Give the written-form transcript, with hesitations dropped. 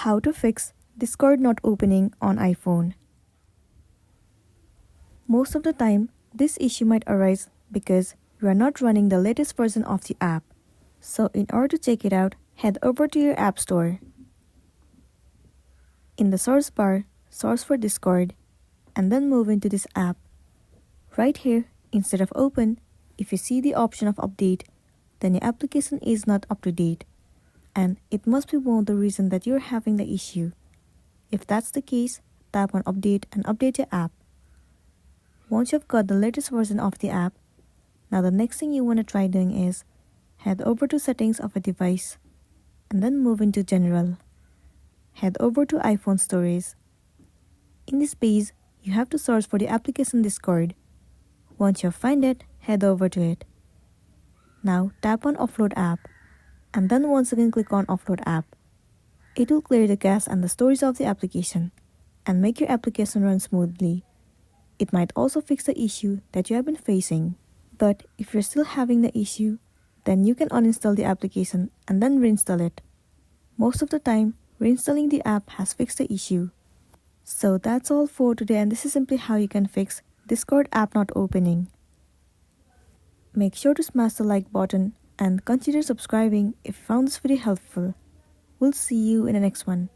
How to fix Discord not opening on iPhone. Most of the time, this issue might arise because you are not running the latest version of the app. So in order to check it out, head over to your App Store. In the source bar, search for Discord, and then move into this app. Right here, instead of open, if you see the option of update, then your application is not up to date. And it must be one of the reasons that you're having the issue. If that's the case, tap on update and update your app. Once you've got the latest version of the app, now the next thing you want to try doing is head over to settings of a device and then move into general. Head over to iPhone storage. In this page, you have to search for the application Discord. Once you find it, head over to it. Now tap on offload app and then once again click on offload app. It will clear the cache and the storage of the application and make your application run smoothly. It might also fix the issue that you have been facing. But if you're still having the issue, then you can uninstall the application and then reinstall it. Most of the time, reinstalling the app has fixed the issue. So that's all for today, and this is simply how you can fix Discord app not opening. Make sure to smash the like button and consider subscribing if you found this video helpful. We'll see you in the next one.